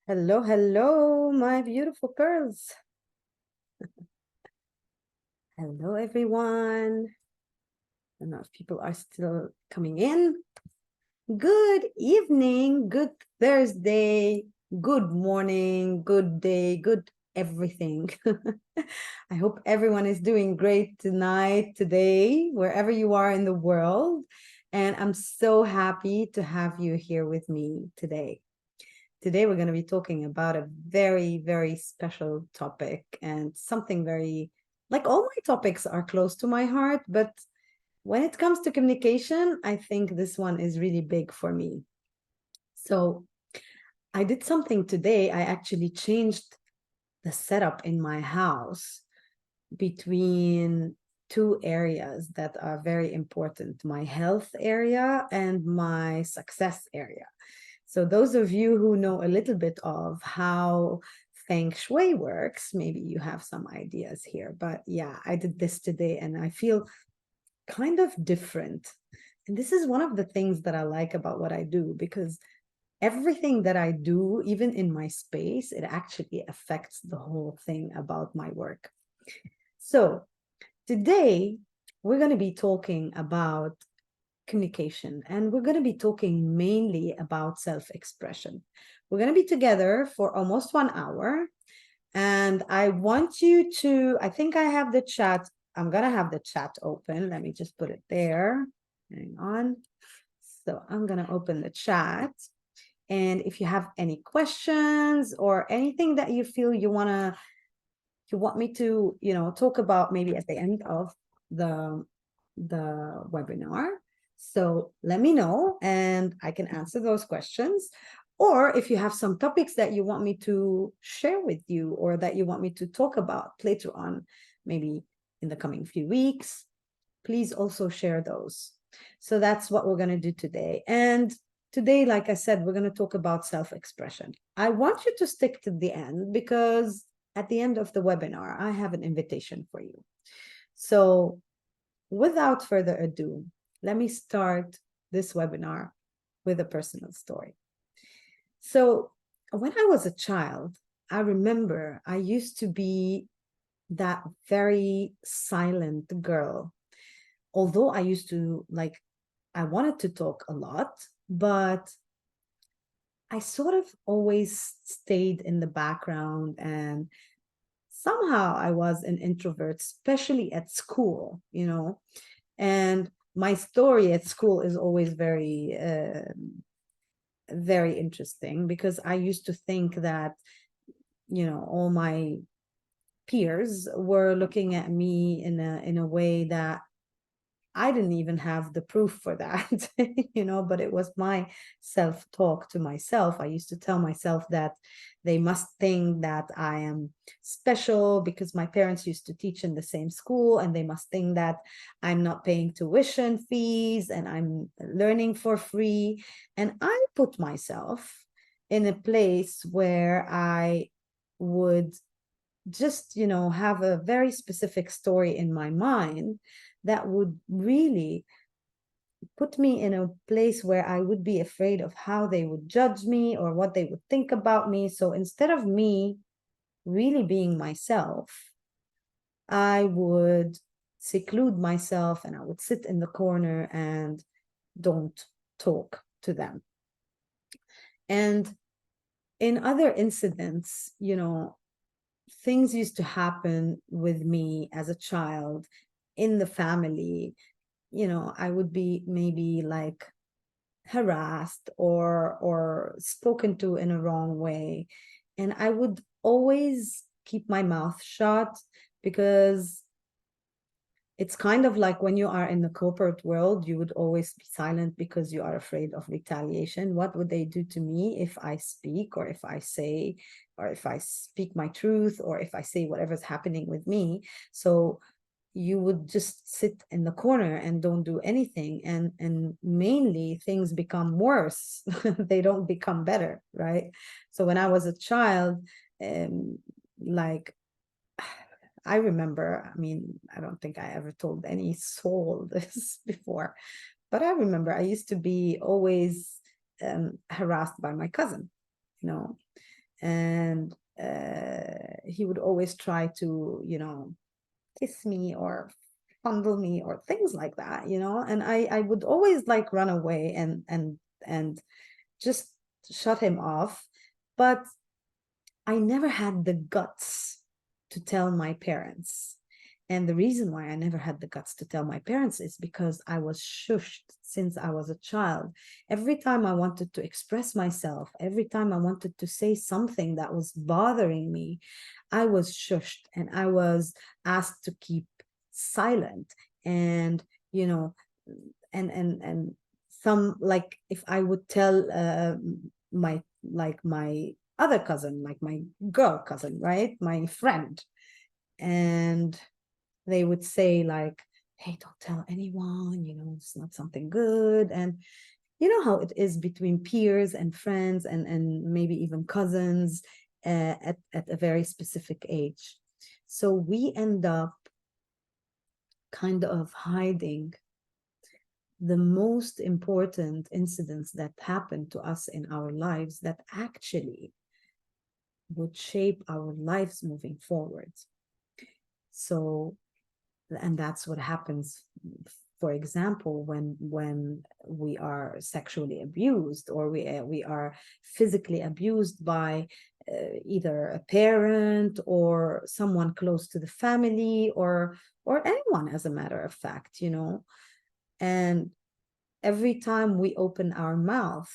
Hello, hello, my beautiful pearls. Hello, everyone. I don't know if people are still coming in. Good evening, good Thursday, good morning, good day, good everything. I hope everyone is doing great tonight, today, wherever you are in the world. And I'm so happy to have you here with me today. Today, we're going to be talking about a very, very special topic and something very, like all my topics are close to my heart, but when it comes to communication, I think this one is really big for me. So I did something today. I actually changed the setup in my house between two areas that are very important, my health area and my success area. So those of you who know a little bit of how Feng Shui works, maybe you have some ideas here. But yeah, I did this today and I feel kind of different. And this is one of the things that I like about what I do, because everything that I do, even in my space, it actually affects the whole thing about my work. So today, we're going to be talking about communication, and we're going to be talking mainly about self-expression. We're going to be together for almost 1 hour, and I want you to, I think I have the chat. I'm going to have the chat open. Let me just put it there. Hang on. So I'm going to open the chat. And if you have any questions or anything that you feel you want me to, talk about maybe at the end of the webinar. So let me know and I can answer those questions. Or if you have some topics that you want me to share with you or that you want me to talk about later on, maybe in the coming few weeks, please also share those. So that's what we're going to do today. And today, like I said, we're going to talk about self-expression. I want you to stick to the end because at the end of the webinar, I have an invitation for you. So without further ado, let me start this webinar with a personal story. So when I was a child, I remember I used to be that very silent girl. Although I used to I wanted to talk a lot, but I sort of always stayed in the background, and somehow I was an introvert, especially at school. And my story at school is always very interesting because I used to think that, all my peers were looking at me in a way that I didn't even have the proof for that, but it was my self-talk to myself. I used to tell myself that they must think that I am special because my parents used to teach in the same school, and they must think that I'm not paying tuition fees and I'm learning for free. And I put myself in a place where I would just have a very specific story in my mind that would really put me in a place where I would be afraid of how they would judge me or what they would think about me. So instead of me really being myself, I would seclude myself and I would sit in the corner and don't talk to them. And in other incidents, things used to happen with me as a child in the family. I would be maybe like harassed or spoken to in a wrong way, and I would always keep my mouth shut because it's kind of like when you are in the corporate world, you would always be silent because you are afraid of retaliation. What would they do to me if I speak, or if I say, or if I speak my truth, or if I say whatever's happening with me? So you would just sit in the corner and don't do anything, and mainly things become worse. They don't become better, right? So when I was a child, like I remember, I mean, I don't think I ever told any soul this before, but I remember I used to be always harassed by my cousin, you know. And he would always try to, kiss me or fondle me or things like that, and I would always like run away and just shut him off. But I never had the guts to tell my parents. And the reason why I never had the guts to tell my parents is because I was shushed since I was a child. Every time I wanted to express myself, every time I wanted to say something that was bothering me, I was shushed and I was asked to keep silent. And, and some, like, if I would tell my other cousin, like my girl cousin, right? My friend. And they would say like, hey, don't tell anyone, it's not something good. And you know how it is between peers and friends and maybe even cousins at a very specific age. So we end up kind of hiding the most important incidents that happened to us in our lives that actually would shape our lives moving forward. So, and that's what happens, for example, when we are sexually abused, or we are physically abused by either a parent or someone close to the family, or anyone, as a matter of fact, and every time we open our mouth,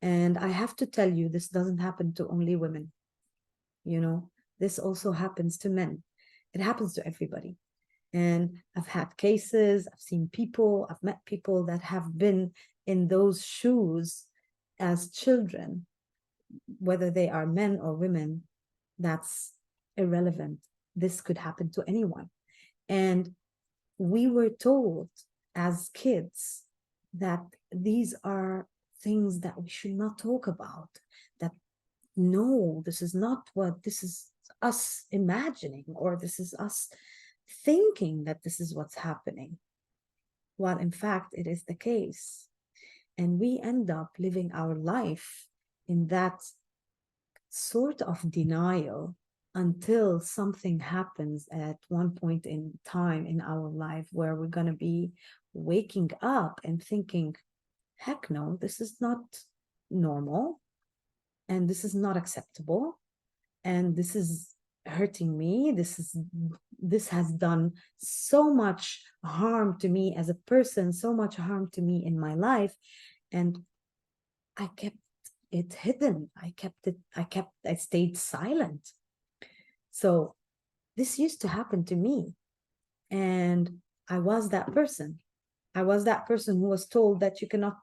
and I have to tell you, this doesn't happen to only women, this also happens to men. It happens to everybody. And I've had cases, I've seen people, I've met people that have been in those shoes as children, whether they are men or women, that's irrelevant. This could happen to anyone. And we were told as kids that these are things that we should not talk about, that no, this is not what, this is us imagining, or this is us thinking that this is what's happening, while in fact it is the case. And we end up living our life in that sort of denial until something happens at one point in time in our life where we're going to be waking up and thinking, heck no, this is not normal, and this is not acceptable, and this is hurting me. This has done so much harm to me as a person, so much harm to me in my life. And I kept it hidden. I stayed silent. So this used to happen to me. And I was that person. I was that person who was told that you cannot,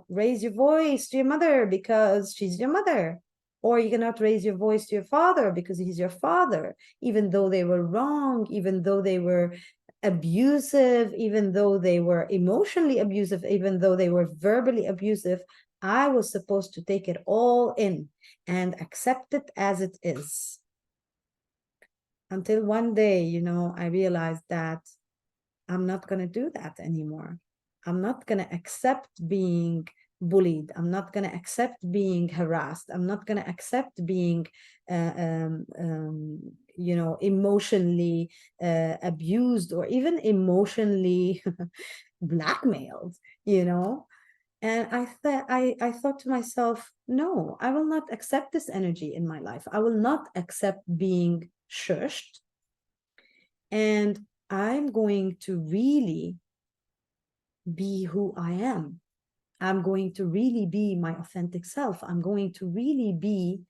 raise your voice to your mother because she's your mother. Or you cannot raise your voice to your father because he's your father, even though they were wrong, even though they were abusive, even though they were emotionally abusive, even though they were verbally abusive. I was supposed to take it all in and accept it as it is. Until one day, I realized that I'm not going to do that anymore. I'm not going to accept being bullied. I'm not going to accept being harassed. I'm not going to accept being, emotionally abused, or even emotionally blackmailed, And I thought to myself, no, I will not accept this energy in my life. I will not accept being shushed. And I'm going to really be who I am. I'm going to really be my authentic self. I'm going to really be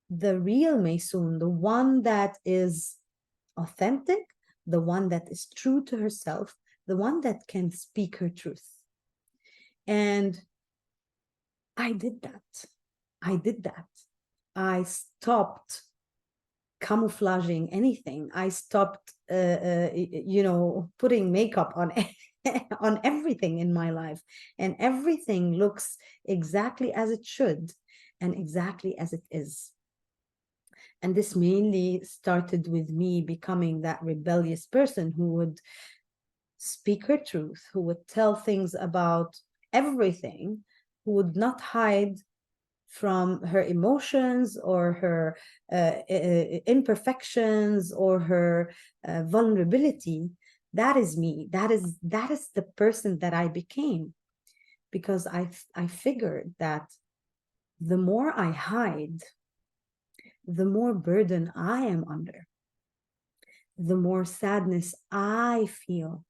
the real Maysoon, the one that is authentic, the one that is true to herself, the one that can speak her truth. And I did that. I did that. I stopped camouflaging anything. I stopped, putting makeup on on everything in my life, and everything looks exactly as it should and exactly as it is. And this mainly started with me becoming that rebellious person who would speak her truth, who would tell things about everything, who would not hide from her emotions or her imperfections or her vulnerability. That is me. That is the person that I became, because I figured that the more I hide, the more burden I am under, the more sadness I feel,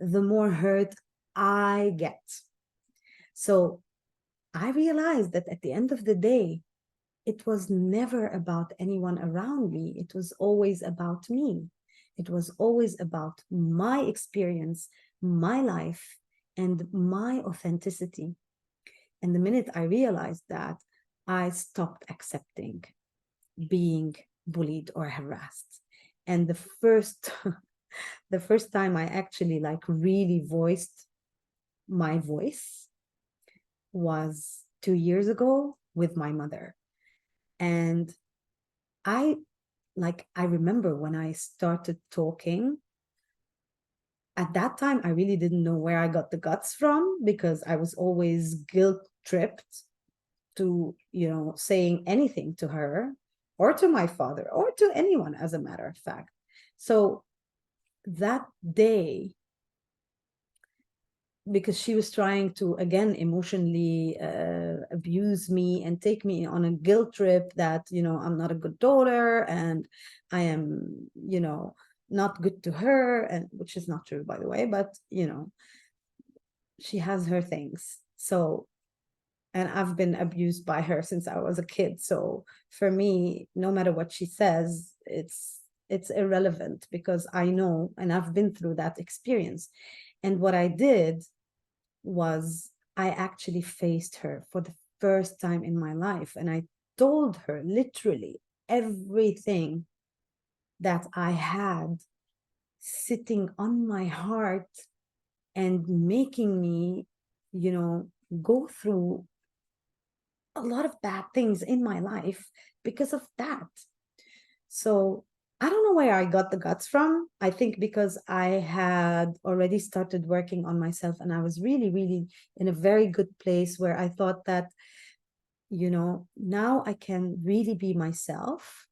the more hurt I get. So I realized that at the end of the day, it was never about anyone around me. It was always about me. It was always about my experience, my life, and my authenticity. And the minute I realized that, I stopped accepting being bullied or harassed. And the first time I actually like really voiced my voice was 2 years ago with my mother. And I remember when I started talking, at that time, I really didn't know where I got the guts from, because I was always guilt tripped to, saying anything to her or to my father or to anyone, as a matter of fact. So that day, because she was trying to, again, emotionally abuse me and take me on a guilt trip that, I'm not a good daughter and I am, not good to her, and which is not true, by the way, but, she has her things. So, and I've been abused by her since I was a kid. So for me, no matter what she says, it's irrelevant, because I know, and I've been through that experience. And what I did was I actually faced her for the first time in my life. And I told her literally everything that I had sitting on my heart and making me, go through a lot of bad things in my life because of that. So I don't know where I got the guts from. I think because I had already started working on myself, and I was really, really in a very good place where I thought that, now I can really be myself.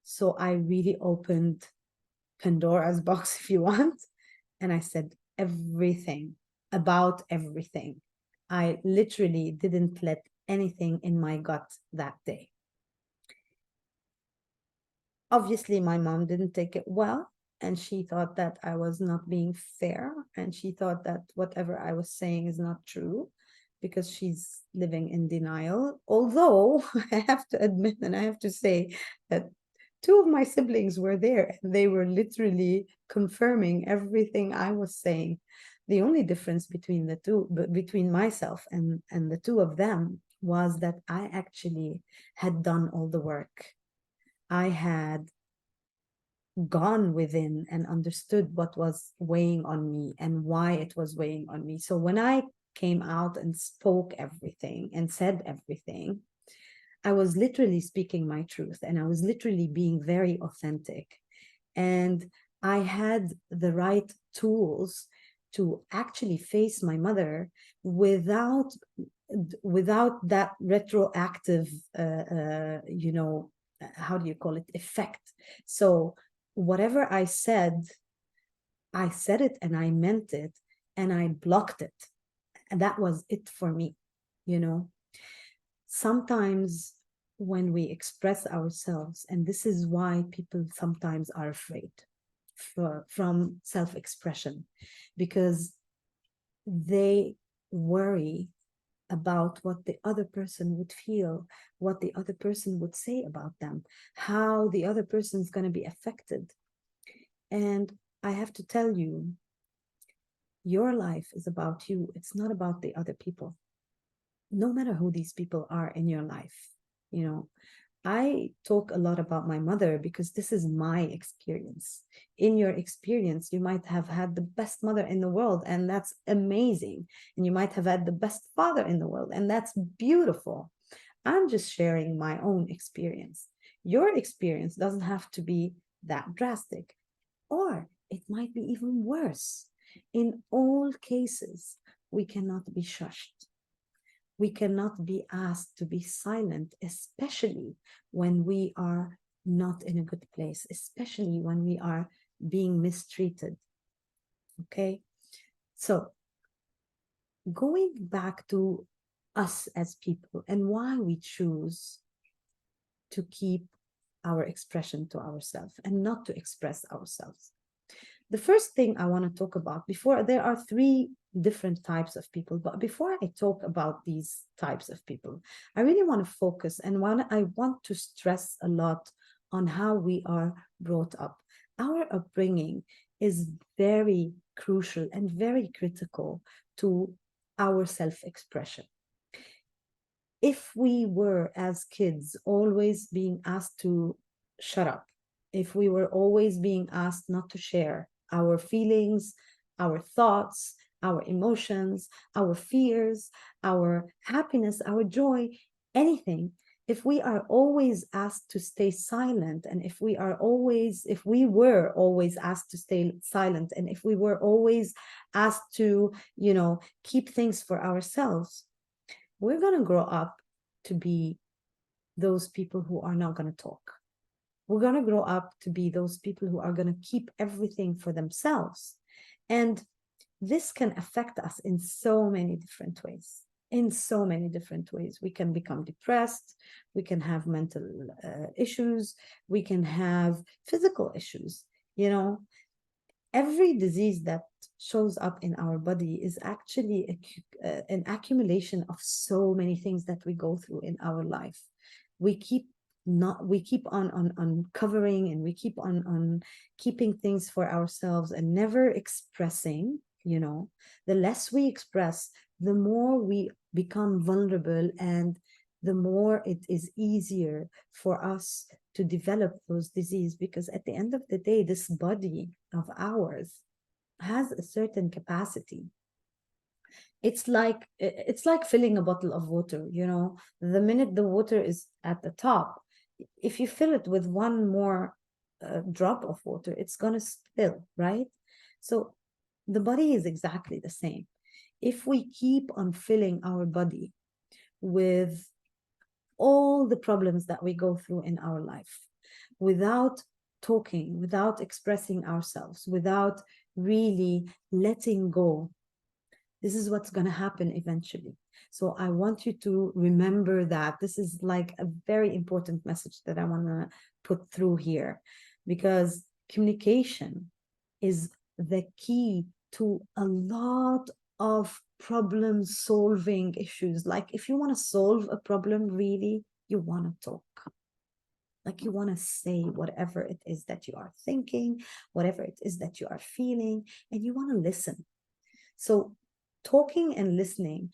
So I really opened Pandora's box, if you want, and I said everything about everything. I literally didn't let anything in my gut that day. Obviously, my mom didn't take it well, and she thought that I was not being fair, and she thought that whatever I was saying is not true, because she's living in denial. Although I have to admit, and I have to say, that two of my siblings were there, and they were literally confirming everything I was saying. The only difference between the two, between myself and the two of them, was that I actually had done all the work. I had gone within and understood what was weighing on me and why it was weighing on me. So when I came out and spoke everything and said everything, I was literally speaking my truth, and I was literally being very authentic. And I had the right tools to actually face my mother without that retroactive how do you call it, effect. So whatever I said it and I meant it, and I blocked it, and that was it for me. Sometimes when we express ourselves, and this is why people sometimes are afraid from self-expression, because they worry about what the other person would feel, what the other person would say about them, how the other person is going to be affected. And I have to tell you, your life is about you. It's not about the other people. No matter who these people are in your life, I talk a lot about my mother because this is my experience. In your experience, you might have had the best mother in the world, and that's amazing. And you might have had the best father in the world, and that's beautiful. I'm just sharing my own experience. Your experience doesn't have to be that drastic, or it might be even worse. In all cases, we cannot be shushed. We cannot be asked to be silent, especially when we are not in a good place, especially when we are being mistreated. Okay, so going back to us as people and why we choose to keep our expression to ourselves and not to express ourselves. The first thing I want to talk about before, there are three different types of people, but before I talk about these types of people, I really want to focus and I want to stress a lot on how we are brought up. Our upbringing is very crucial and very critical to our self-expression. If we were as kids always being asked to shut up, if we were always being asked not to share our feelings, our thoughts, our emotions, our fears, our happiness, our joy, anything, if we are always asked to stay silent, and if we were always asked to stay silent, and if we were always asked to, keep things for ourselves, we're going to grow up to be those people who are not going to talk. We're going to grow up to be those people who are going to keep everything for themselves. And this can affect us in so many different ways. In so many different ways. We can become depressed, we can have mental issues, we can have physical issues. Every disease that shows up in our body is actually an accumulation of so many things that we go through in our life. We keep on covering, and we keep on keeping things for ourselves and never expressing. The less we express, the more we become vulnerable, and the more it is easier for us to develop those diseases, because at the end of the day, this body of ours has a certain capacity. It's like filling a bottle of water. The minute the water is at the top, if you fill it with one more drop of water, it's going to spill, right? So the body is exactly the same. If we keep on filling our body with all the problems that we go through in our life without talking, without expressing ourselves, without really letting go, this is what's going to happen eventually. So I want you to remember that. This is like a very important message that I want to put through here, because communication is the key to a lot of problem solving issues. Like, if you want to solve a problem, really, you want to talk. Like, you want to say whatever it is that you are thinking, whatever it is that you are feeling, and you want to listen. So talking and listening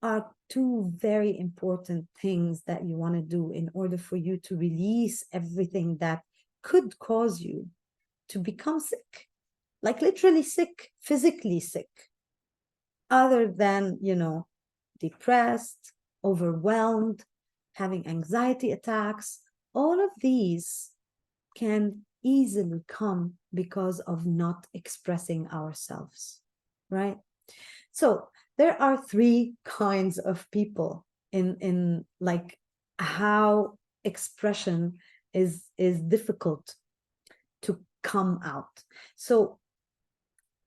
are two very important things that you want to do in order for you to release everything that could cause you to become sick, like literally sick, physically sick, other than, depressed, overwhelmed, having anxiety attacks. All of these can easily come because of not expressing ourselves, right? So there are three kinds of people in like how expression is difficult to come out. So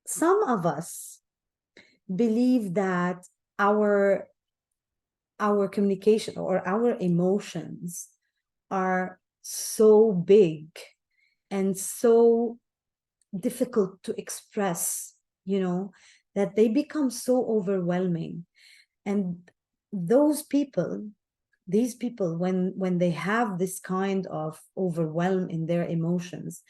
some of us believe that our communication or our emotions are so big and so difficult to express, that they become so overwhelming. And these people, when they have this kind of overwhelm in their emotions,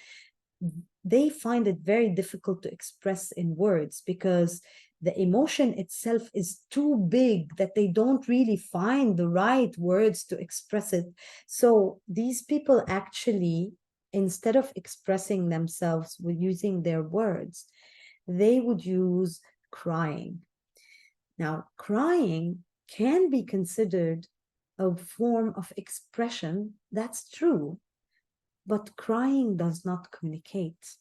they find it very difficult to express in words, because the emotion itself is too big that they don't really find the right words to express it. So these people actually, instead of expressing themselves with using their words, they would use crying. Now, crying can be considered a form of expression, that's true, but crying does not communicate.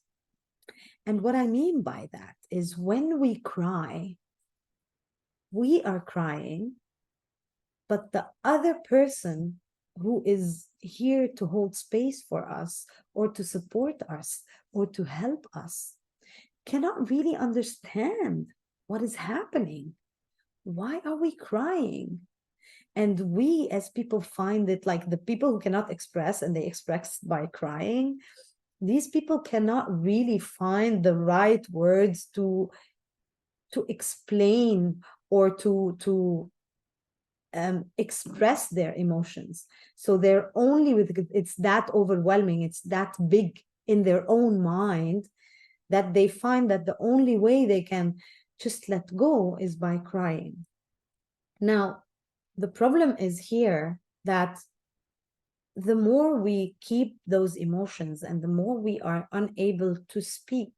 And what I mean by that is, when we cry, we are crying but the other person who is here to hold space for us or to support us or to help us cannot really understand what is happening. Why are we crying? And we as people find it like the people who cannot express and they express by crying, these people cannot really find the right words to explain or to express their emotions. So they're only with it's that overwhelming, it's that big in their own mind that they find that the only way they can just let go is by crying. Now, the problem is here that the more we keep those emotions and the more we are unable to speak,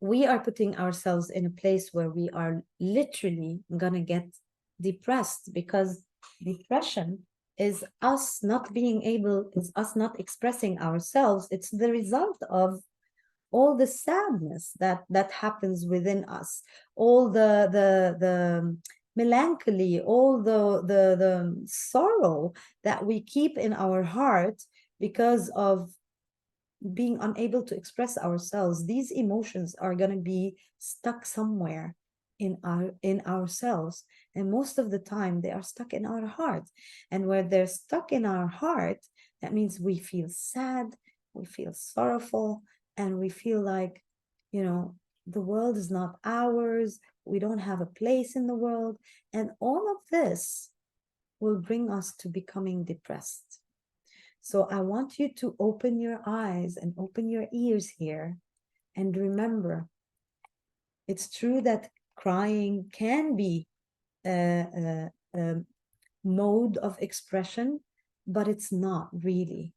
we are putting ourselves in a place where we are literally gonna get depressed, because depression is us not being able, is us not expressing ourselves. It's the result of all the sadness that happens within us, all the melancholy, all the sorrow that we keep in our heart because of being unable to express ourselves. These emotions are going to be stuck somewhere in ourselves, and most of the time they are stuck in our heart. And where they're stuck in our heart, that means we feel sad, we feel sorrowful, and we feel like, you know, the world is not ours, we don't have a place in the world, and all of this will bring us to becoming depressed. So I want you to open your eyes and open your ears here and remember, it's true that crying can be a mode of expression, but it's not really.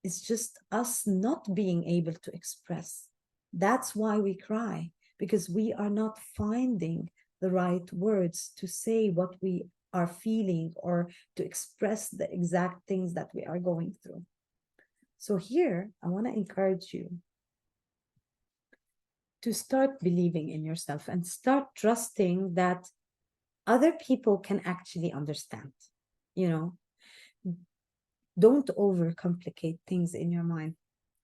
It's just us not being able to express. That's why we cry, because we are not finding the right words to say what we are feeling or to express the exact things that we are going through. So here, I want to encourage you to start believing in yourself and start trusting that other people can actually understand. You know, don't overcomplicate things in your mind.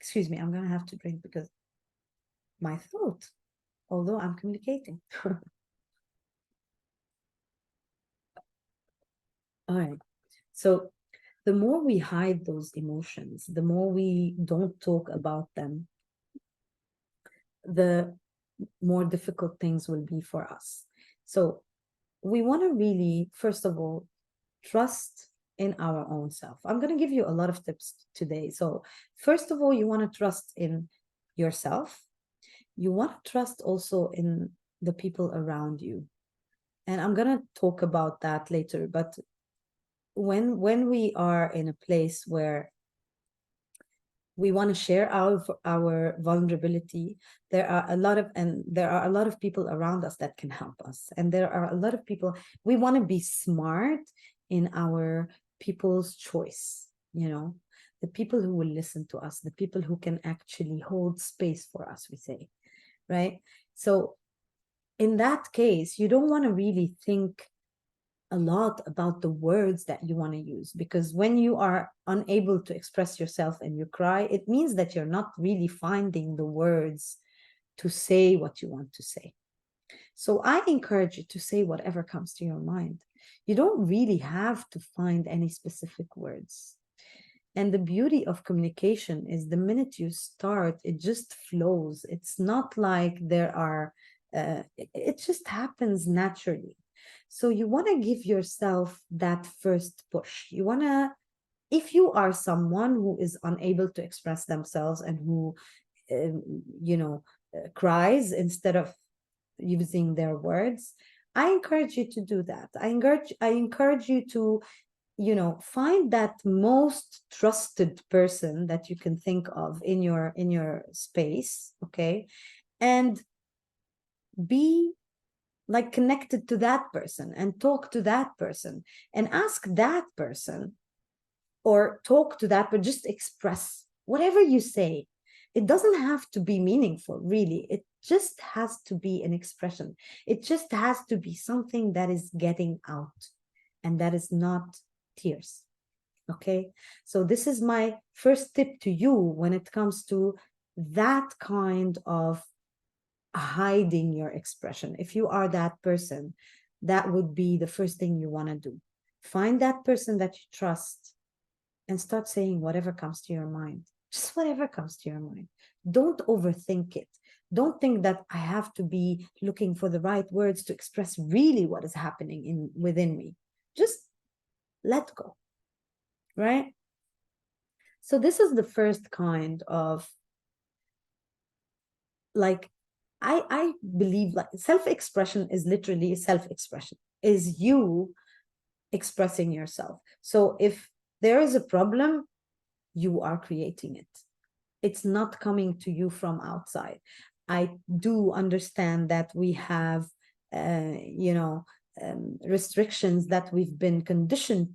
Excuse me, I'm going to have to drink because my throat, although I'm communicating. All right. So the more we hide those emotions, the more we don't talk about them, the more difficult things will be for us. So we want to really, first of all, trust in our own self. I'm going to give you a lot of tips today. So first of all, you want to trust in yourself. You want to trust also in the people around you. And I'm going to talk about that later. But when we are in a place where we want to share our vulnerability, there are a lot of people around us that can help us, and there are a lot of people. We want to be smart in our people's choice, you know, the people who will listen to us, the people who can actually hold space for us, we say, right? So in that case, you don't want to really think a lot about the words that you want to use, because when you are unable to express yourself and you cry, it means that you're not really finding the words to say what you want to say. So I encourage you to say whatever comes to your mind. You don't really have to find any specific words. And the beauty of communication is the minute you start, it just flows. It's not like there are, it just happens naturally. So you want to give yourself that first push. You want to, if you are someone who is unable to express themselves and who, you know, cries instead of using their words, I encourage you to do that. I encourage you to, you know, find that most trusted person that you can think of in your space, okay, and be like connected to that person and talk to that person and ask that person, or talk to that, but just express whatever you say. It doesn't have to be meaningful, really. It just has to be an expression. It just has to be something that is getting out. and that is not tears. Okay, so this is my first tip to you when it comes to that kind of hiding your expression. If you are that person, that would be the first thing you want to do. Find that person that you trust and start saying whatever comes to your mind. Just whatever comes to your mind. Don't overthink it. Don't think that I have to be looking for the right words to express really what is happening within me. Just let go, right? So this is the first kind of, like, I believe like self-expression is literally self-expression, is you expressing yourself. So if there is a problem, you are creating it. It's not coming to you from outside. I do understand that we have, restrictions that we've been conditioned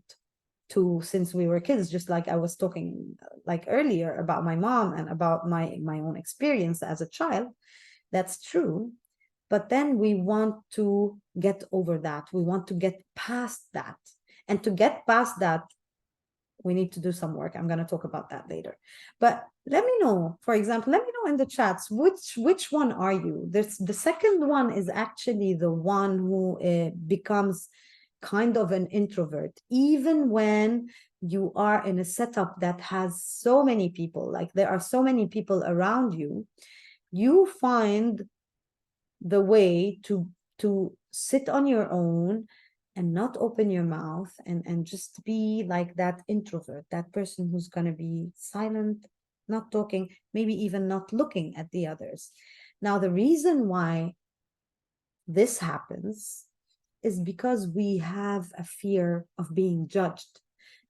to since we were kids, just like I was talking like earlier about my mom and about my own experience as a child. That's true. But then we want to get over that. We want to get past that. And to get past that, we need to do some work. I'm going to talk about that later. But let me know, for example, let me know in the chats, which one are you? The second one is actually the one who becomes kind of an introvert, even when you are in a setup that has so many people, like there are so many people around you, you find the way to sit on your own and not open your mouth and just be like that introvert, that person who's going to be silent, not talking, maybe even not looking at the others. Now, the reason why this happens is because we have a fear of being judged.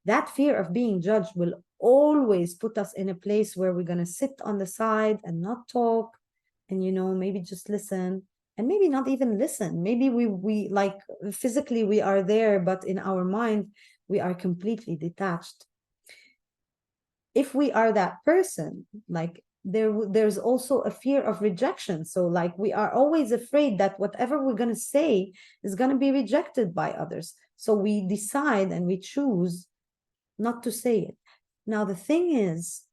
That fear of being judged will always put us in a place where we're going to sit on the side and not talk, and maybe just listen, and maybe not even listen. Maybe we like physically we are there, but in our mind we are completely detached. If we are that person, like there's also a fear of rejection. So like we are always afraid that whatever we're going to say is going to be rejected by others. So we decide and we choose not to say it. Now, the thing is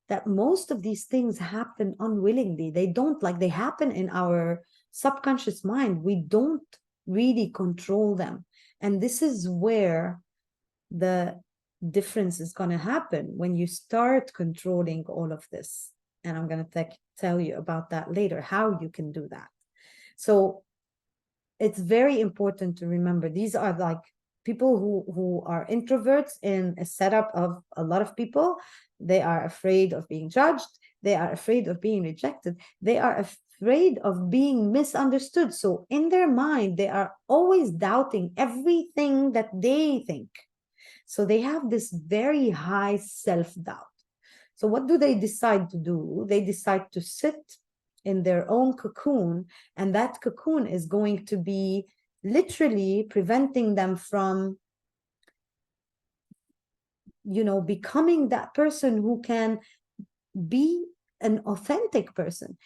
that most of these things happen unwillingly. They don't, like, they happen in our subconscious mind. We don't really control them. And this is where the difference is going to happen when you start controlling all of this. And I'm going to tell you about that later, how you can do that. So it's very important to remember these are like people who are introverts in a setup of a lot of people. They are afraid of being judged. They are afraid of being rejected. They are afraid of being misunderstood. So in their mind, they are always doubting everything that they think. So they have this very high self-doubt. So what do they decide to do? They decide to sit in their own cocoon, and that cocoon is going to be literally preventing them from becoming that person who can be an authentic person.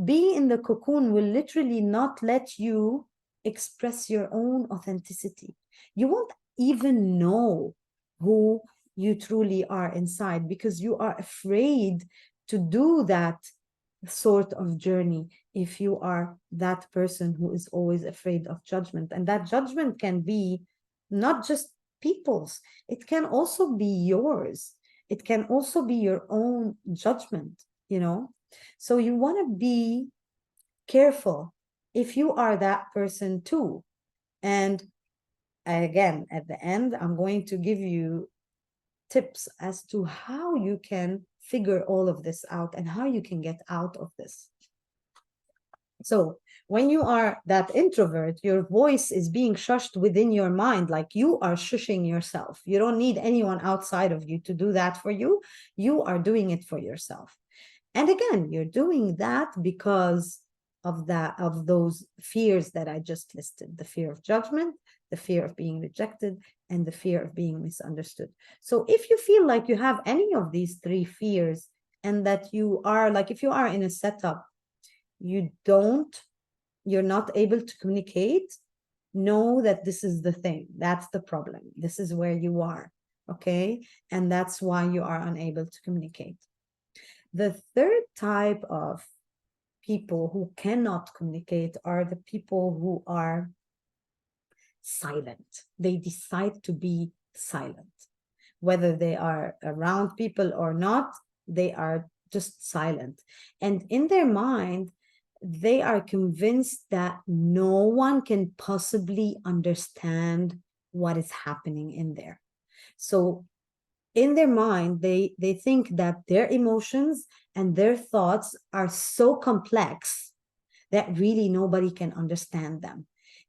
Being in the cocoon will literally not let you express your own authenticity. You won't even know who you truly are inside because you are afraid to do that sort of journey if you are that person who is always afraid of judgment. And that judgment can be not just people's, it can also be yours. It can also be your own judgment, So you want to be careful if you are that person too. And again, at the end, I'm going to give you tips as to how you can figure all of this out and how you can get out of this. So when you are that introvert, your voice is being shushed within your mind, like you are shushing yourself. You don't need anyone outside of you to do that for you. You are doing it for yourself. And again, you're doing that because of those fears that I just listed: the fear of judgment, the fear of being rejected, and the fear of being misunderstood. So if you feel like you have any of these three fears, and that you are like, if you are in a setup, you're not able to communicate, Know that this is the thing. That's the problem. This is where you are. Okay. And that's why you are unable to communicate. The third type of people who cannot communicate are the people who are silent. They decide to be silent. Whether they are around people or not, they are just silent. And in their mind, they are convinced that no one can possibly understand what is happening in there. So in their mind, they think that their emotions and their thoughts are so complex that really nobody can understand them.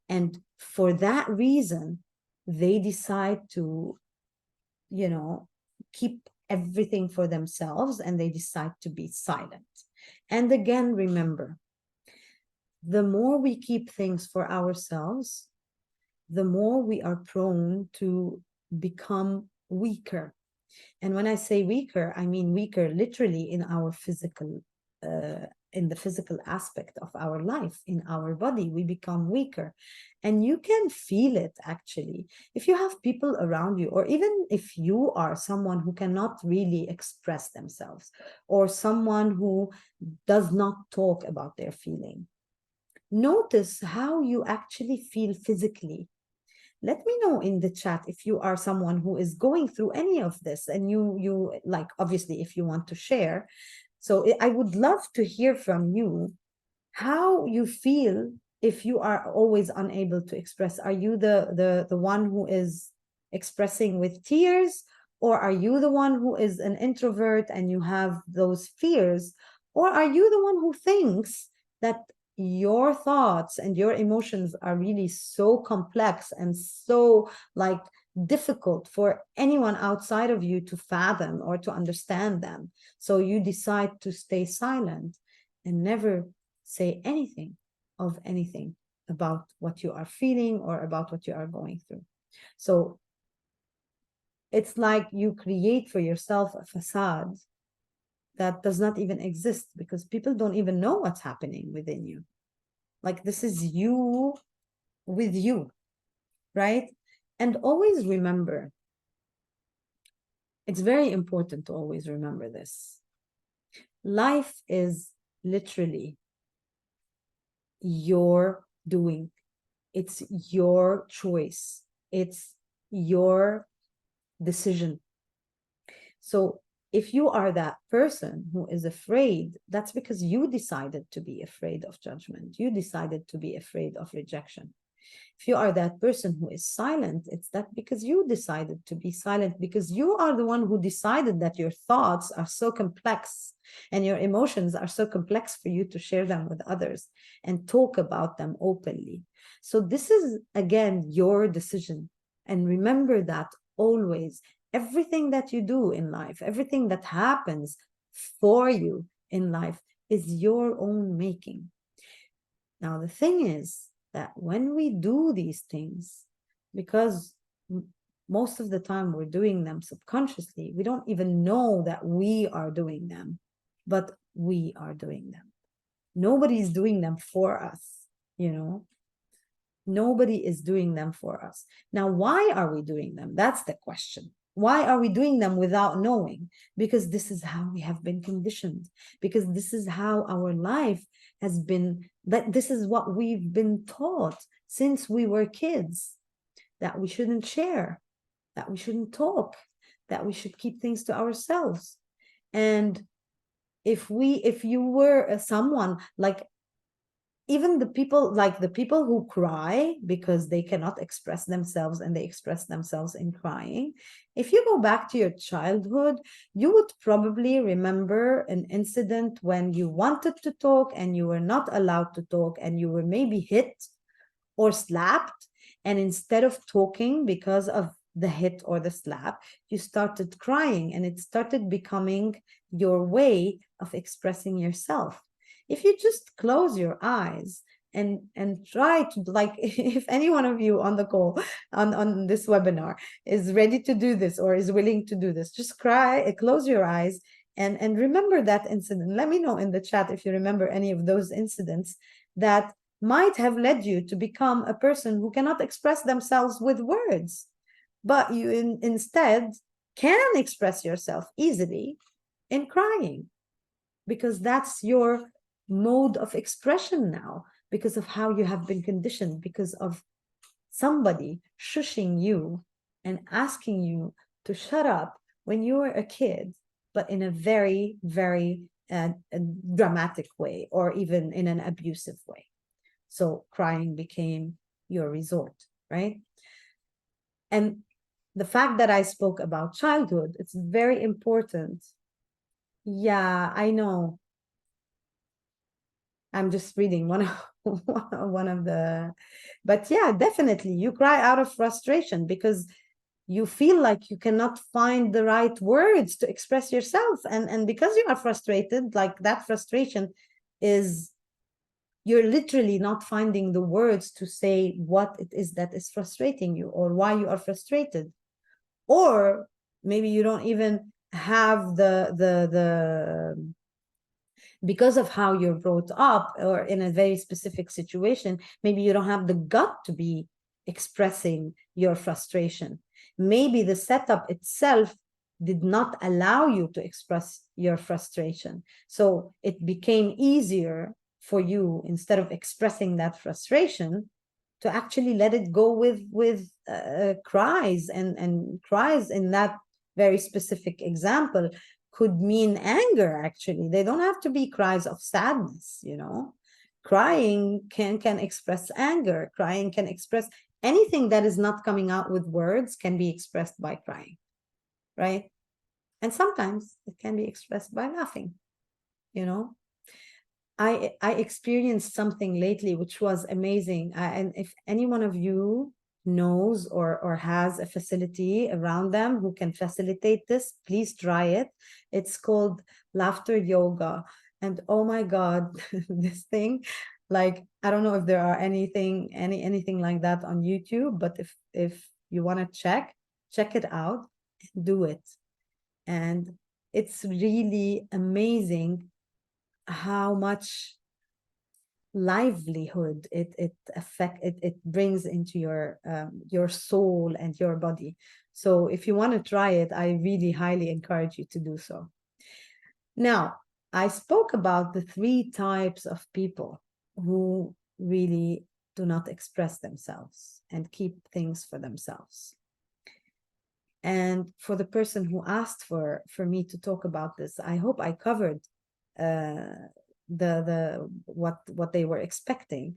And for that reason, they decide to, keep everything for themselves, and they decide to be silent. And again, remember, the more we keep things for ourselves, the more we are prone to become weaker. And when I say weaker, I mean weaker literally in our physical, in the physical aspect of our life, in our body, we become weaker. And you can feel it actually. If you have people around you, or even if you are someone who cannot really express themselves, or someone who does not talk about their feeling, notice how you actually feel physically. Let me know in the chat if you are someone who is going through any of this, and you like, obviously, if you want to share. So I would love to hear from you how you feel if you are always unable to express. Are you the one who is expressing with tears, or are you the one who is an introvert and you have those fears, or are you the one who thinks that your thoughts and your emotions are really so complex and so like difficult for anyone outside of you to fathom or to understand them, so you decide to stay silent and never say anything of anything about what you are feeling or about what you are going through? So it's like you create for yourself a facade that does not even exist, because people don't even know what's happening within you. Like, this is you with you, right? And always remember, it's very important to always remember this. Life is literally your doing. It's your choice. It's your decision. So if you are that person who is afraid, that's because you decided to be afraid of judgment. You decided to be afraid of rejection. If you are that person who is silent, it's that because you decided to be silent, because you are the one who decided that your thoughts are so complex and your emotions are so complex for you to share them with others and talk about them openly. So this is, again, your decision. And remember that always. Everything that you do in life, everything that happens for you in life is your own making. Now, the thing is that when we do these things, because most of the time we're doing them subconsciously, we don't even know that we are doing them, but we are doing them. Nobody's doing them for us, you know? Nobody is doing them for us. Now, why are we doing them? That's the question. Why are we doing them without knowing? Because this is how we have been conditioned, because this is how our life has been, that this is what we've been taught since we were kids, that we shouldn't share, that we shouldn't talk, that we should keep things to ourselves. And if you were someone like, even the people who cry because they cannot express themselves and they express themselves in crying, if you go back to your childhood, you would probably remember an incident when you wanted to talk and you were not allowed to talk, and you were maybe hit or slapped, and instead of talking because of the hit or the slap, you started crying, and it started becoming your way of expressing yourself. If you just close your eyes and try to, like, if any one of you on the call on this webinar is ready to do this or is willing to do this, just close your eyes and remember that incident. Let me know in the chat if you remember any of those incidents that might have led you to become a person who cannot express themselves with words, but you instead can express yourself easily in crying, because that's your mode of expression now, because of how you have been conditioned, because of somebody shushing you and asking you to shut up when you were a kid, but in a very, very dramatic way, or even in an abusive way. So crying became your resort, right? And the fact that I spoke about childhood, it's very important. Yeah, I know. I'm just reading one of one of the, but yeah, definitely you cry out of frustration because you feel like you cannot find the right words to express yourself, and because you are frustrated, like that frustration is, you're literally not finding the words to say what it is that is frustrating you or why you are frustrated, or maybe you don't even have the because of how you're brought up, or in a very specific situation, maybe you don't have the gut to be expressing your frustration. Maybe the setup itself did not allow you to express your frustration. So it became easier for you, instead of expressing that frustration, to actually let it go with cries, and cries in that very specific example could mean anger. Actually, they don't have to be cries of sadness, you know. Crying can express anger. Crying can express anything that is not coming out with words, can be expressed by crying, right? And sometimes it can be expressed by laughing, you know. I experienced something lately which was amazing. And if any one of you knows or has a facility around them who can facilitate this, please try it. It's called laughter yoga. And oh my God, this thing, like, I don't know if there are anything like that on YouTube, but if you want to check it out, do it. And it's really amazing how much livelihood it brings into your soul and your body. So if you want to try it, I really highly encourage you to do so. Now, I spoke about the three types of people who really do not express themselves and keep things for themselves. And for the person who asked for me to talk about this, I hope I covered what they were expecting.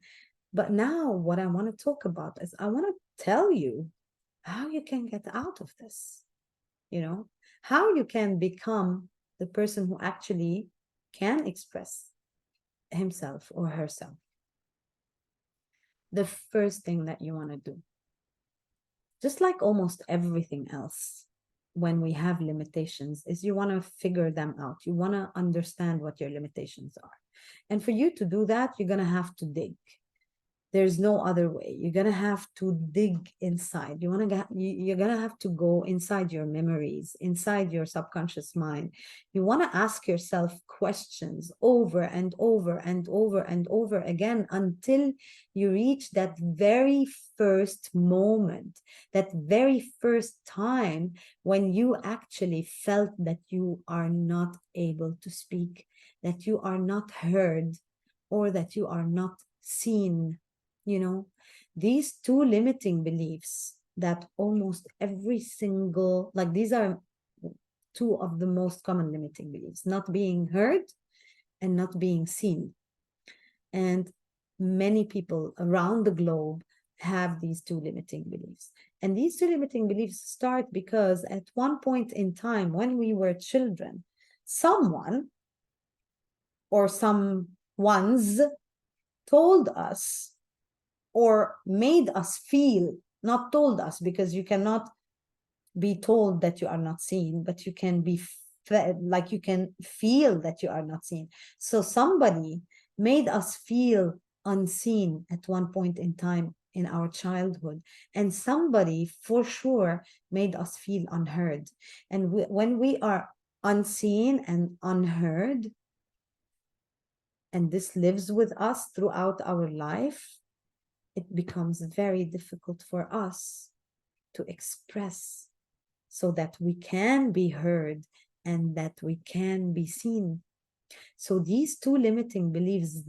But now what I want to talk about is, I want to tell you how you can get out of this, you know, how you can become the person who actually can express himself or herself. The first thing that you want to do, just like almost everything else when we have limitations, is you want to figure them out. You want to understand what your limitations are. And for you to do that, you're going to have to dig. There's no other way. You're gonna have to dig inside. You're gonna have to go inside your memories, inside your subconscious mind. You want to ask yourself questions over and over and over and over again, until you reach that very first moment, that very first time when you actually felt that you are not able to speak, that you are not heard, or that you are not seen. You know, these two limiting beliefs that almost every single, like, these are two of the most common limiting beliefs: not being heard and not being seen. And many people around the globe have these two limiting beliefs. And these two limiting beliefs start because at one point in time, when we were children, someone or some ones told us, or made us feel, not told us, because you cannot be told that you are not seen, but you can be like, you can feel that you are not seen. So somebody made us feel unseen at one point in time in our childhood, and somebody for sure made us feel unheard. And when we are unseen and unheard, and this lives with us throughout our life, it becomes very difficult for us to express so that we can be heard and that we can be seen. So these two limiting beliefs,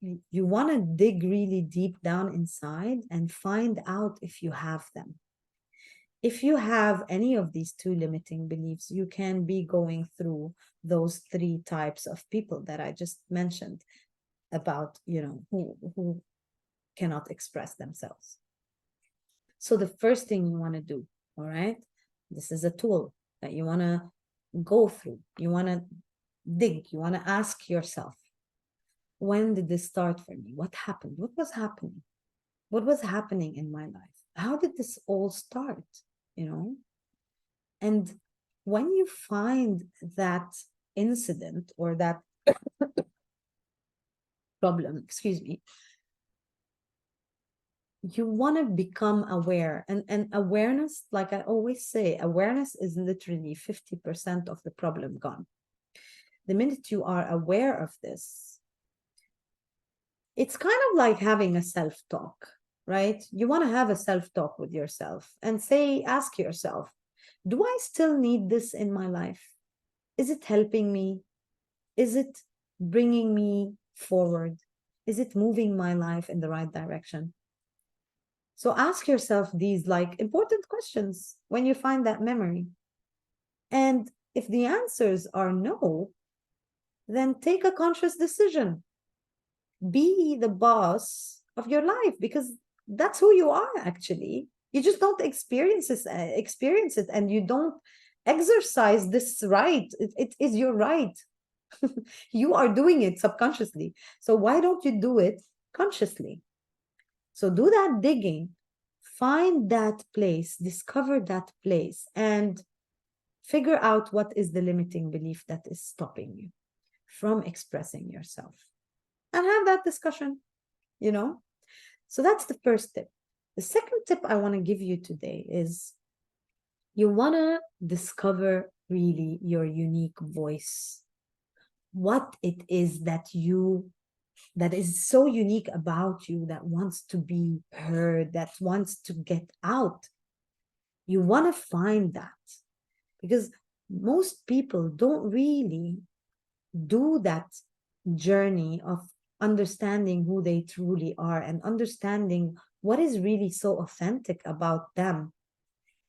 you want to dig really deep down inside and find out if you have them. If you have any of these two limiting beliefs, you can be going through those three types of people that I just mentioned about, who cannot express themselves. So the first thing you want to do, all right, this is a tool that you want to go through. You want to dig, you want to ask yourself, when did this start for me? What happened? What was happening? What was happening in my life? How did this all start? And when you find that incident or that problem, excuse me, you want to become aware. And awareness, like I always say, awareness is literally 50% of the problem gone. The minute you are aware of this, it's kind of like having a self-talk, right? You want to have a self-talk with yourself and ask yourself, do I still need this in my life? Is it helping me? Is it bringing me forward? Is it moving my life in the right direction? So ask yourself these important questions when you find that memory. And if the answers are no, then take a conscious decision. Be the boss of your life, because that's who you are actually. You just don't experience it, and you don't exercise this right. It is your right. You are doing it subconsciously. So why don't you do it consciously? So do that digging, find that place, discover that place, and figure out what is the limiting belief that is stopping you from expressing yourself, and have that discussion, So that's the first tip. The second tip I want to give you today is you want to discover really your unique voice. What it is that is so unique about you, that wants to be heard, that wants to get out. You want to find that, because most people don't really do that journey of understanding who they truly are and understanding what is really so authentic about them.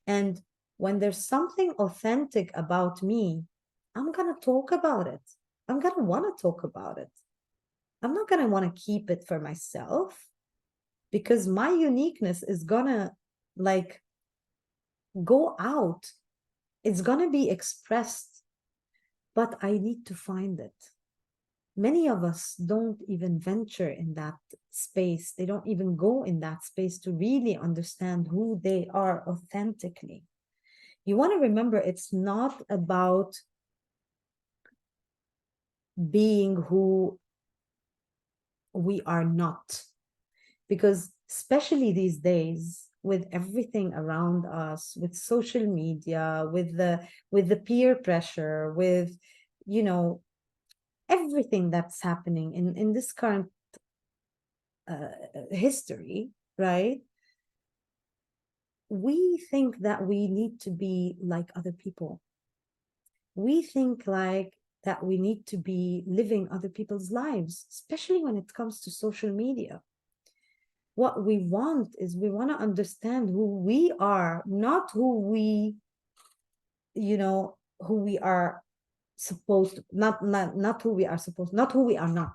And when there's something authentic about me, I'm going to talk about it. I'm going to want to talk about it. I'm not going to want to keep it for myself, because my uniqueness is going to go out. It's going to be expressed, but I need to find it. Many of us don't even venture in that space. They don't even go in that space to really understand who they are authentically. You want to remember, it's not about being who we are not, because especially these days, with everything around us, with social media, with the peer pressure, with everything that's happening in this current history, right? We think that we need to be like other people. We think that we need to be living other people's lives, especially when it comes to social media. What we want is, we want to understand who we are, not who we are supposed to, not who we are supposed, not who we are not.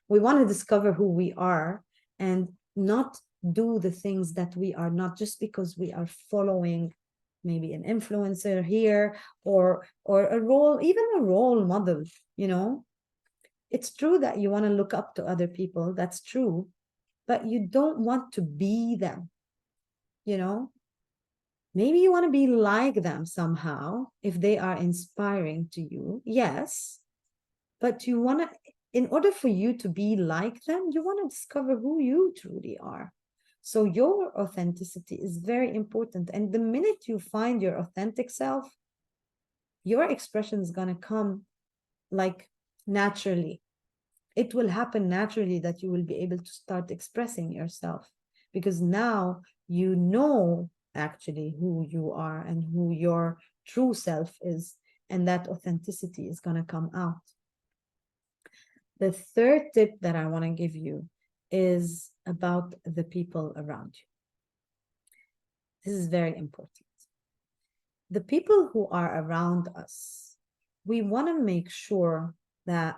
We want to discover who we are and not do the things that we are not, just because we are following maybe an influencer here, or a role, even a role model. It's true that you want to look up to other people, that's true, but you don't want to be them. Maybe you want to be like them somehow if they are inspiring to you, yes, but you want to, in order for you to be like them, you want to discover who you truly are. So your authenticity is very important, and the minute you find your authentic self, your expression is going to come naturally. it will happen naturally that you will be able to start expressing yourself, because now you know actually who you are and who your true self is, and that authenticity is going to come out. The third tip that I want to give you is about the people around you. This is very important. The people who are around us, we want to make sure that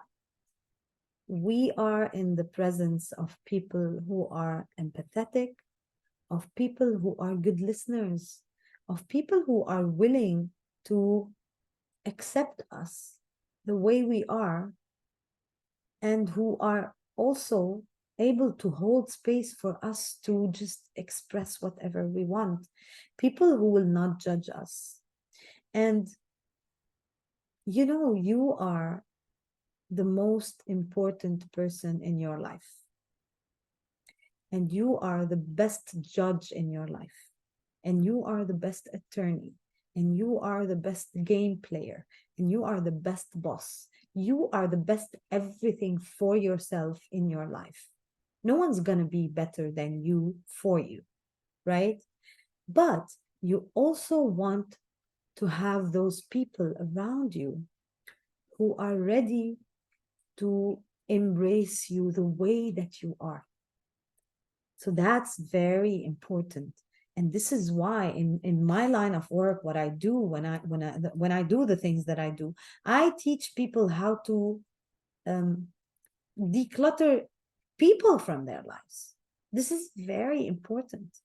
we are in the presence of people who are empathetic, of people who are good listeners, of people who are willing to accept us the way we are, and who are also able to hold space for us to just express whatever we want. People who will not judge us. And you are the most important person in your life. And you are the best judge in your life. And you are the best attorney. And you are the best game player. And you are the best boss. You are the best everything for yourself in your life. No one's going to be better than you for you, right? But you also want to have those people around you who are ready to embrace you the way that you are. So that's very important. And this is why in my line of work, what I do when I do the things that I do, I teach people how to declutter people from their lives. This is very important,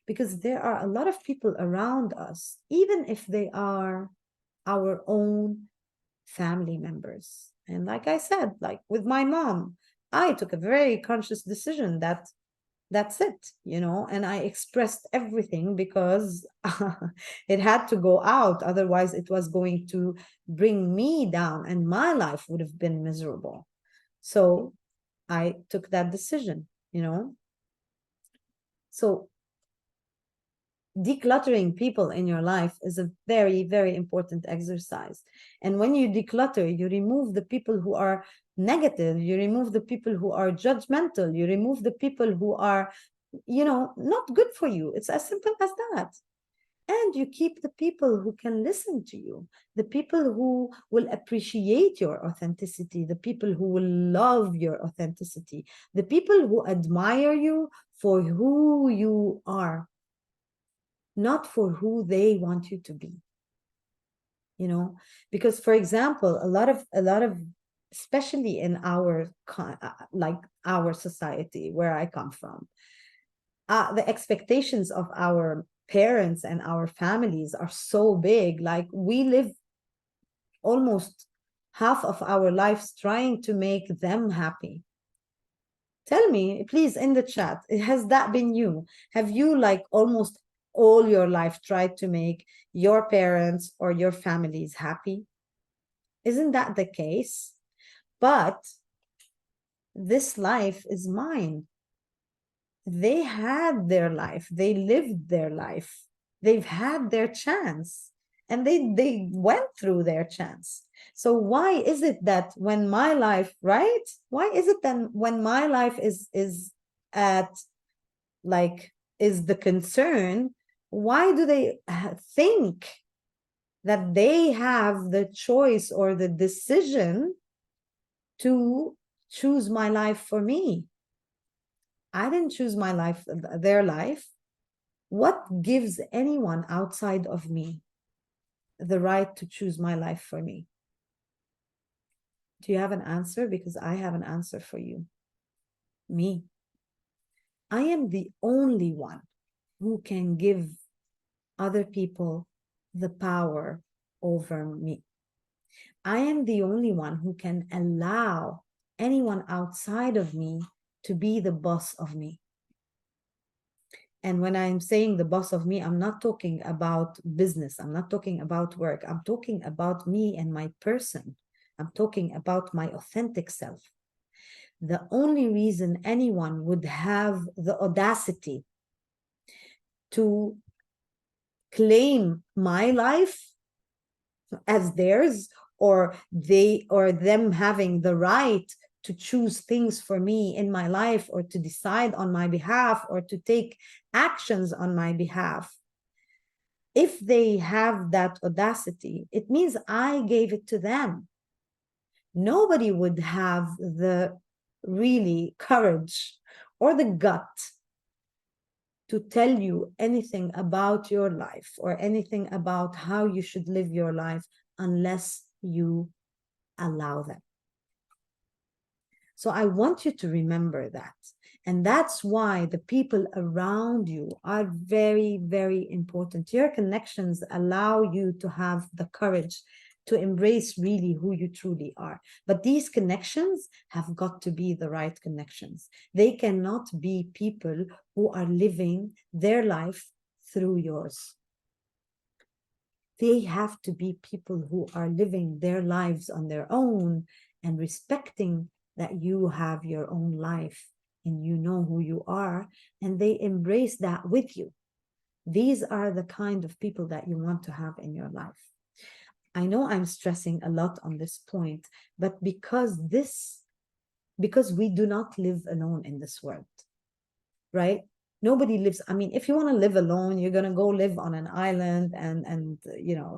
because there are a lot of people around us, even if they are our own family members. And like I said, like with my mom, I took a very conscious decision that that's it, and I expressed everything because it had to go out. Otherwise, it was going to bring me down and my life would have been miserable. So I took that decision. So decluttering people in your life is a very, very important exercise. And when you declutter, you remove the people who are negative, you remove the people who are judgmental, you remove the people who are, not good for you. It's as simple as that. And you keep the people who can listen to you, the people who will appreciate your authenticity, the people who will love your authenticity, the people who admire you for who you are, not for who they want you to be. Because, for example, a lot of especially in our like our society where I come from, the expectations of our parents and our families are so big. Like, we live almost half of our lives trying to make them happy. Tell me, please, in the chat, has that been you? Have you, like, almost all your life tried to make your parents or your families happy? Isn't that the case? But this life is mine. They had their life, they lived their life, they've had their chance, and they went through their chance. So why is it that when my life, right, why is it then when my life is at, like, is the concern, why do they think that they have the choice or the decision to choose my life for me? I didn't choose my life, their life. What gives anyone outside of me the right to choose my life for me? Do you have an answer? Because I have an answer for you. Me. I am the only one who can give other people the power over me. I am the only one who can allow anyone outside of me to be the boss of me. And when I'm saying the boss of me, I'm not talking about business. I'm not talking about work. I'm talking about me and my person. I'm talking about my authentic self. The only reason anyone would have the audacity to claim my life as theirs, or them having the right to choose things for me in my life, or to decide on my behalf, or to take actions on my behalf, if they have that audacity, it means I gave it to them. Nobody would have the really courage or the gut to tell you anything about your life or anything about how you should live your life unless you allow them. So I want you to remember that. And that's why the people around you are very, very important. Your connections allow you to have the courage to embrace really who you truly are. But these connections have got to be the right connections. They cannot be people who are living their life through yours. They have to be people who are living their lives on their own and respecting that you have your own life and you know who you are, and they embrace that with you. These are the kind of people that you want to have in your life. I know I'm stressing a lot on this point, but because we do not live alone in this world, right? Nobody lives. I mean, if you want to live alone, you're going to go live on an island and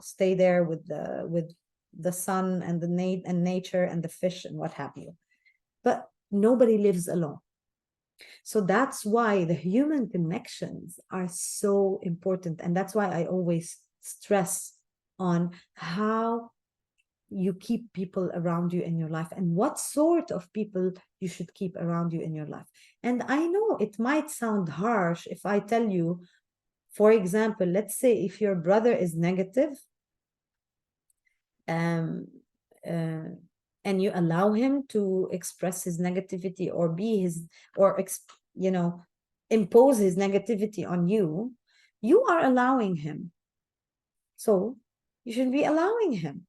stay there with the sun and and nature and the fish and what have you. But nobody lives alone. So that's why the human connections are so important. And that's why I always stress on how you keep people around you in your life and what sort of people you should keep around you in your life. And I know it might sound harsh if I tell you, for example, let's say if your brother is negative, um, uh, and you allow him to express his negativity or be his, or impose his negativity on you, you are allowing him. So you should be allowing him.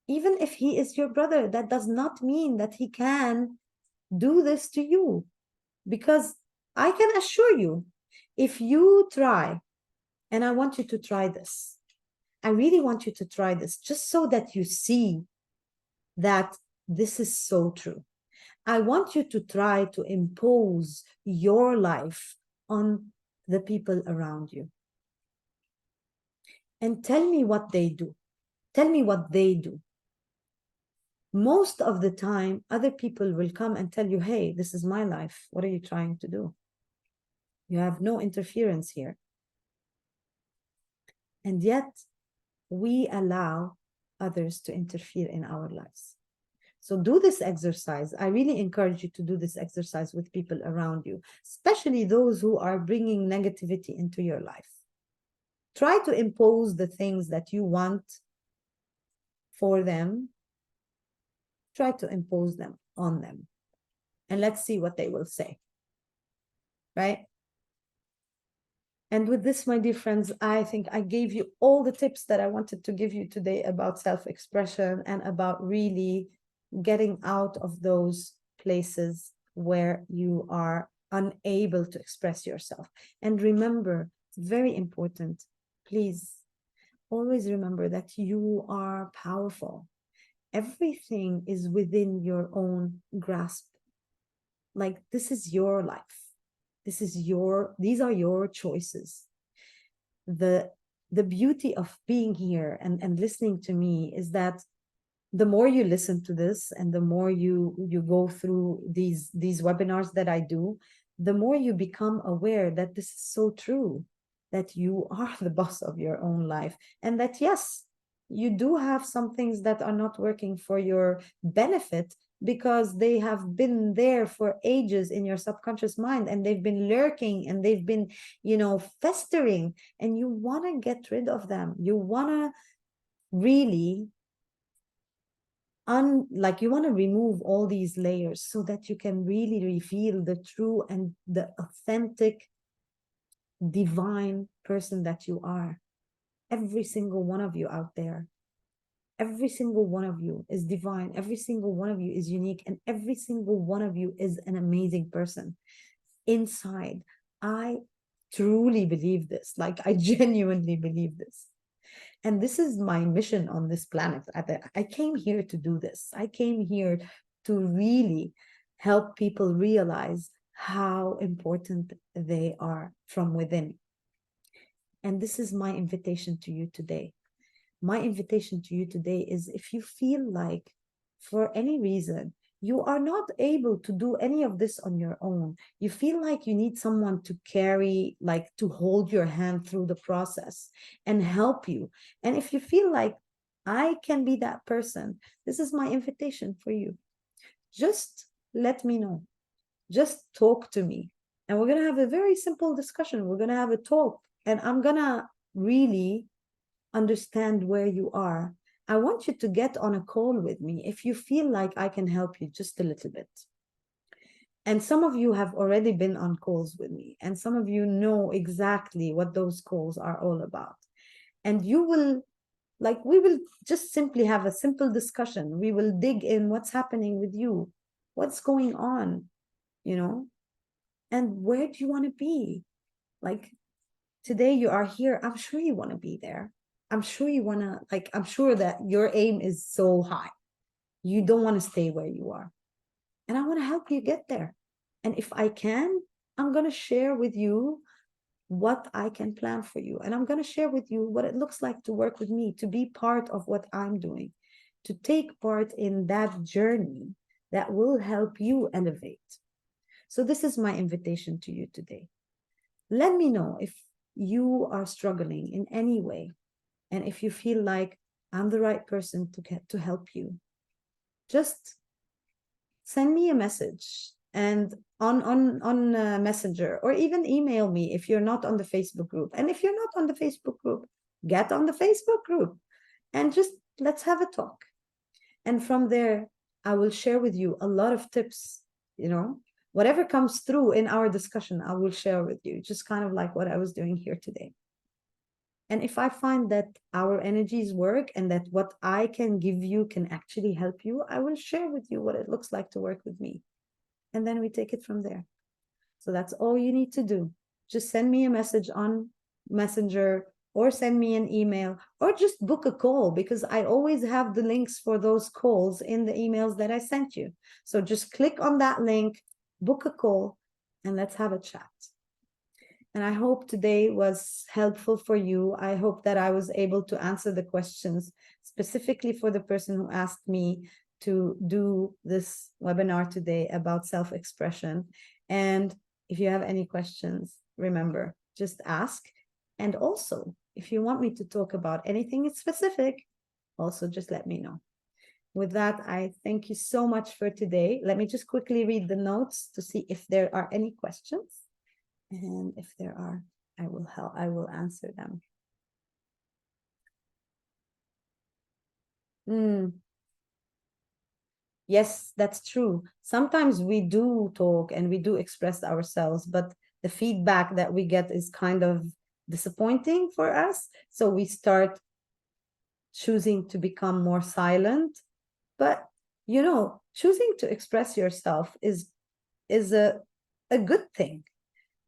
Even if he is your brother, that does not mean that he can do this to you. Because I can assure you, if you try, and I want you to try this, I really want you to try this, just so that you see that this is so true. I want you to try to impose your life on the people around you. And tell me what they do. Tell me what they do. Most of the time, other people will come and tell you, hey, this is my life. What are you trying to do? You have no interference here. And yet, we allow others to interfere in our lives. So do this exercise. I really encourage you to do this exercise with people around you, especially those who are bringing negativity into your life. Try to impose the things that you want for them. Try to impose them on them. And let's see what they will say. Right? And with this, my dear friends, I think I gave you all the tips that I wanted to give you today about self-expression and about really getting out of those places where you are unable to express yourself. And remember, it's very important, please always remember that you are powerful. Everything is within your own grasp. Like, this is your life. These are your choices. The beauty of being here and listening to me is that the more you listen to this and the more you go through these webinars that I do, the more you become aware that this is so true, that you are the boss of your own life, and that yes, you do have some things that are not working for your benefit because they have been there for ages in your subconscious mind, and they've been lurking and they've been festering, and you want to get rid of them. You want to really you want to remove all these layers so that you can really reveal the true and the authentic divine person that you are. Every single one of you out there, every single one of you is divine. Every single one of you is unique, and every single one of you is an amazing person inside. I truly believe this. Like, I genuinely believe this. And this is my mission on this planet. I came here to do this. I came here to really help people realize how important they are from within. And this is my invitation to you today. My invitation to you today is, if you feel like for any reason you are not able to do any of this on your own, you feel like you need someone to carry, like to hold your hand through the process and help you. And if you feel like I can be that person, this is my invitation for you. Just let me know. Just talk to me. And we're going to have a very simple discussion. We're going to have a talk. And I'm going to really understand where you are. I want you to get on a call with me if you feel like I can help you just a little bit. And some of you have already been on calls with me, and some of you know exactly what those calls are all about. And you will, like, we will just simply have a simple discussion. We will dig in what's happening with you, what's going on, you know, and where do you want to be? Like, today you are here. I'm sure you want to be there. I'm sure you want to, like, I'm sure that your aim is so high. You don't want to stay where you are. And I want to help you get there. And if I can, I'm going to share with you what I can plan for you. And I'm going to share with you what it looks like to work with me, to be part of what I'm doing, to take part in that journey that will help you elevate. So this is my invitation to you today. Let me know if you are struggling in any way, and if you feel like I'm the right person to help you. Just send me a message and on Messenger, or even email me if you're not on the Facebook group. And if you're not on the Facebook group, get on the Facebook group and just let's have a talk. And from there, I will share with you a lot of tips, you know, whatever comes through in our discussion, I will share with you, just kind of like what I was doing here today. And if I find that our energies work and that what I can give you can actually help you, I will share with you what it looks like to work with me. And then we take it from there. So that's all you need to do. Just send me a message on Messenger, or send me an email, or just book a call, because I always have the links for those calls in the emails that I sent you. So just click on that link, book a call, and let's have a chat. And I hope today was helpful for you. I hope that I was able to answer the questions specifically for the person who asked me to do this webinar today about self-expression. And if you have any questions, remember, just ask. And also, if you want me to talk about anything specific, also just let me know. With that, I thank you so much for today. Let me just quickly read the notes to see if there are any questions. And if there are, I will answer them. Yes, that's true. Sometimes we do talk and we do express ourselves, but the feedback that we get is kind of disappointing for us. So we start choosing to become more silent. But, you know, choosing to express yourself is a good thing.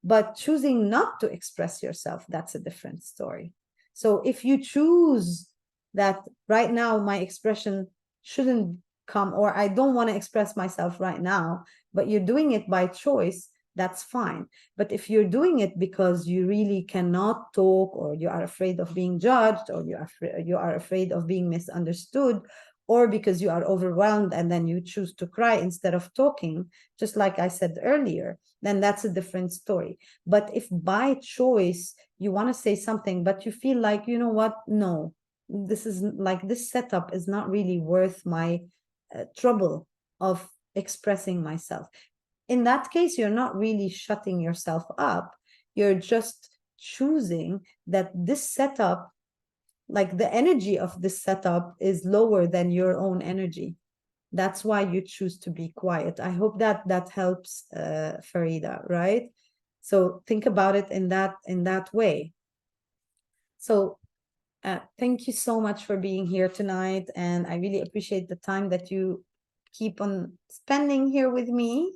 But choosing not to express yourself, that's a different story. So if you choose that right now my expression shouldn't come, or I don't want to express myself right now, but you're doing it by choice, that's fine. But if you're doing it because you really cannot talk, or you are afraid of being judged, or you are afraid of being misunderstood, or because you are overwhelmed and then you choose to cry instead of talking, just like I said earlier, then that's a different story. But if by choice you want to say something, but you feel like, you know what, no, this is like, this setup is not really worth my trouble of expressing myself. In that case, you're not really shutting yourself up. You're just choosing that this setup, like the energy of this setup, is lower than your own energy. That's why you choose to be quiet. I hope that that helps, Farida, right? So think about it in that way. So thank you so much for being here tonight, and I really appreciate the time that you keep on spending here with me.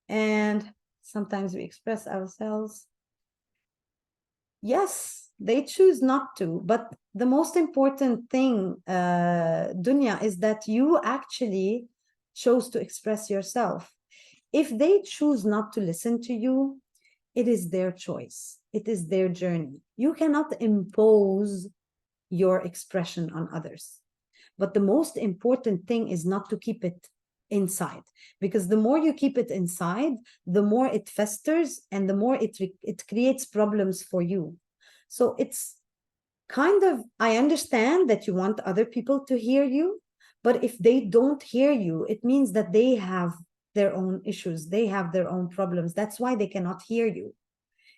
And sometimes we express ourselves. Yes, they choose not to, but the most important thing, Dunya, is that you actually chose to express yourself. If they choose not to listen to you, it is their choice. It is their journey. You cannot impose your expression on others. But the most important thing is not to keep it inside, because the more you keep it inside, the more it festers and the more it creates problems for you. So it's kind of, I understand that you want other people to hear you, but if they don't hear you, it means that they have their own issues, they have their own problems. That's why they cannot hear you.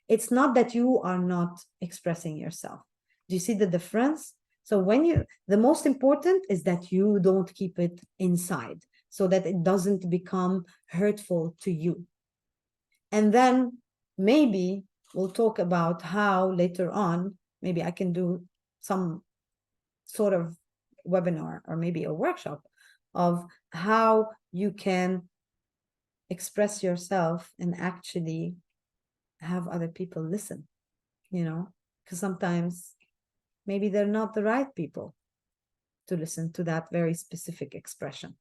It's not that you are not expressing yourself. Do you see the difference? So the most important is that you don't keep it inside so that it doesn't become hurtful to you. And then maybe we'll talk about how later on, maybe I can do some sort of webinar or maybe a workshop of how you can express yourself and actually have other people listen, because sometimes maybe they're not the right people to listen to that very specific expression.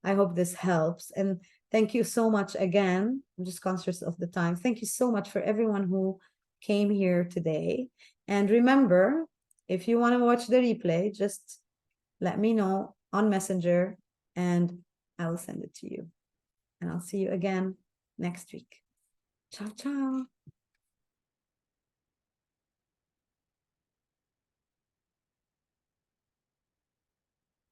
I hope this helps. And thank you so much again. I'm just conscious of the time. Thank you so much for everyone who came here today. And remember, if you want to watch the replay, just let me know on Messenger and I will send it to you. And I'll see you again next week. Ciao, ciao.